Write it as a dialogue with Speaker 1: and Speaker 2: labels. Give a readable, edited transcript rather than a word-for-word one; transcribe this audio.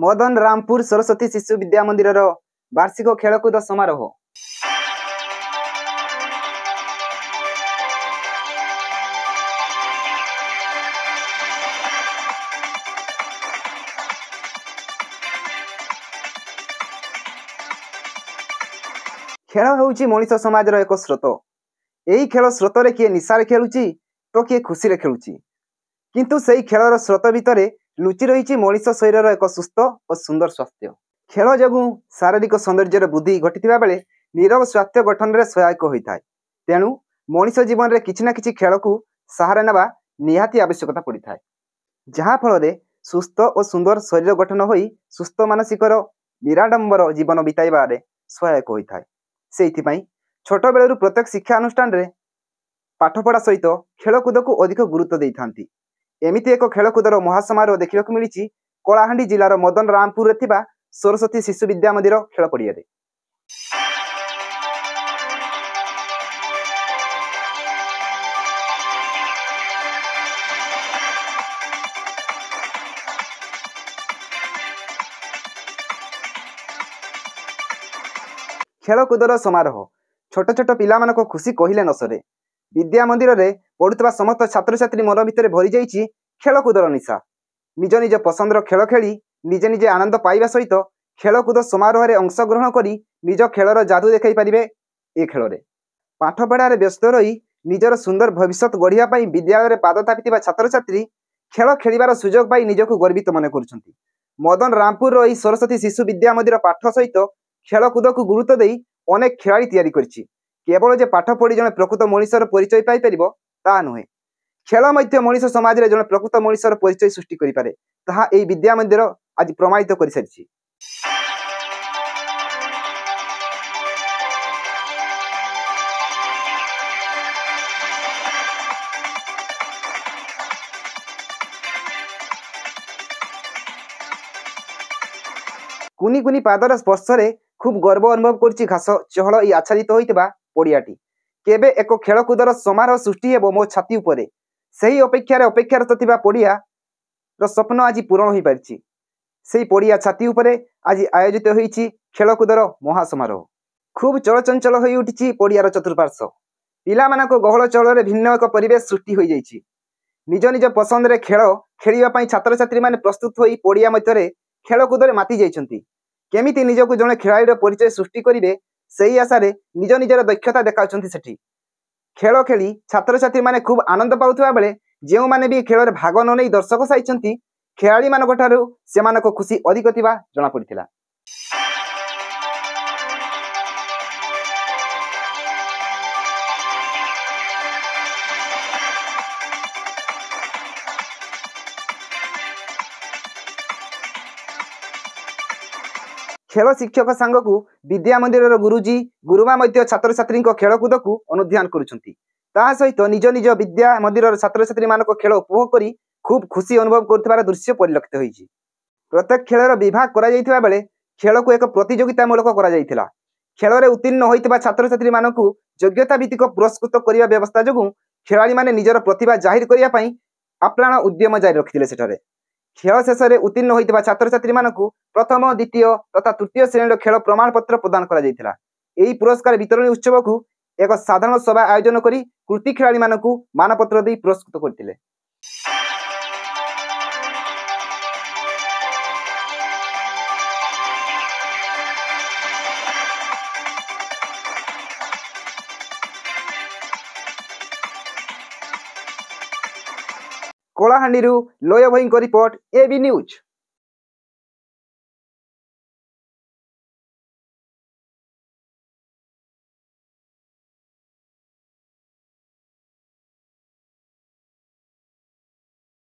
Speaker 1: मदन रामपुर सरस्वती शिशु विद्या मंदिर वार्षिक खेलकूद समारोह। खेल होउची मनीष समाजर एक स्रोत। यही खेल स्रोत रे किए निशारे खेलुची तो किए खुशी रे खेलुची, किंतु सही खेलर स्रोत भितर लुचि रही मनीष शरीर एक सुस्थ और सुंदर स्वास्थ्य। खेल जोगु शारीरिक सौंदर्य बुद्धि घटी बेले नीरव स्वास्थ्य गठन में सहायक होता है। तेणु मनीष जीवन में किसी ना कि खेल को सहारा नेबा निहाती आवश्यकता पड़ता है, जहाँ फल सुस्थ और सुंदर शरीर गठन हो सुस्थ मानसिकर निराडंबर जीवन बिताइबार सहायक होता है। से छोट बेलू प्रत्येक शिक्षा अनुष्ठान रे पाठपढ़ा सहित खेलकूद को अधिक गुरुत्व दे था। एमती एक खेलकूदर महासमारोह देखा मिली कलाहांडी जिलार मदन रामपुर में सरस्वती शिशु विद्या मंदिर खेल पड़िया। खेलकूदर समारोह छोट छोट पिला खुशी कहले न सरे। विद्या मंदिर में पढ़ुवा समस्त छात्र छात्री मन भितर भरी जाइए खेलकूदर निशा। निज निज पसंदर खेल खेली निजे निजे आनंद पाइबा सहित खेलकूद समारोह में अंशग्रहण कर निज खेलर जादू देखा पारे। ए खेल में पाठपढ़ार व्यस्त रही निजर सुंदर भविष्य गढ़ापी विद्यालय में पाद थापी छात्र छात्री खेल खेलार सुजोग पाई निजक गर्वित मन कर। मदन रामपुर यही सरस्वती शिशु विद्या मंदिर पाठ सहित खेलकूद को गुरुत्व दे अनेक खेलाड़ी तैयारी करिछि। केवल जे पाठ पढ़ी जड़े प्रकृत मनीषर परिचय पाई परिबो ता नुहे, खेल मध्य मनीष समाज रे जड़े प्रकृत मनीषर परिचय सृष्टि करि पारे ताहा एई विद्या मंदिर आज प्रमाणित कर सारिछि। कुनी कुनी पादर स्पर्श रे खूब गर्व अनुभव करछि घास चहल ई आच्छादित होइतबा पड़ियाटी। केबे एक खेलकूदर समारोह सृष्टि हेबो मो छाती उपरे, सही अपेक्षारत थिबा पड़िया रो स्वप्न आज पूरण हो पारिछि। सेही पड़िया छाती उपरे आज आयोजित होइछि खेलकूदर महासमारोह। खूब चलचंचल होई उठिछि पड़ियार चतुर्पार्श्व। पिलामानक गहल चहल रे भिन्न एक परिवेश सृष्टि होई जाइछि। निज निज पसंद रे खेल खेलिबा पई छात्र छात्री माने प्रस्तुत होई पड़िया मध्यरे खेलकूद रे माति जाइछन्ति। केमिति निजक जड़े खेलाड़ी परिचय सृष्टि करेंगे से आशारे निज निजर दक्षता देखाउछन्ति सेठी। खेल खेली छात्र छात्री माने खूब आनंद पाउथबा बेले जेउ माने भी खेल में भाग न नहीं दर्शक साइछन्ति खेलाड़ी मानक ठारू सेमानक खुशी अधिक थिबा जणा पड़िथिला। खेल शिक्षक सांग को विद्या मंदिर गुरुजी गुरुमा मध्य छात्र छात्री खेलकूद को अनुध्यान करुछन्ति। ता सहित निज निज विद्या मंदिर छात्र छात्री मानक खेल उपभोग करी खूब खुशी अनुभव कर दृश्य परिलक्षित होइछि। प्रत्येक खेलर विभाग करा जाइथिबा बेले खेल को एक प्रतियोगितामूलक करा जाइथिला। खेल में उत्तीर्ण होइतिबा छात्र छात्री मानक योग्यता भित्तिक पुरस्कृत करिया व्यवस्था जोगु खेलाड़ी माने निजर प्रतिभा जाहिर करिया पई आप्राण उद्यम जारी रखिथिले। सेठारे खेल शेष में उत्तीर्ण होइतिबा छात्र छात्री मानक प्रथम द्वितीय तथा तृतीय श्रेणी खेल प्रमाण पत्र प्रदान करा जाइथिला। एही पुरस्कार वितरण उत्सव को एक साधारण सभा आयोजन करी कृति खेलाड़ी मानक मानपत्र दे पुरस्कृत करथिले। कलाहांडी लोय भईं रिपोर्ट एबी न्यूज।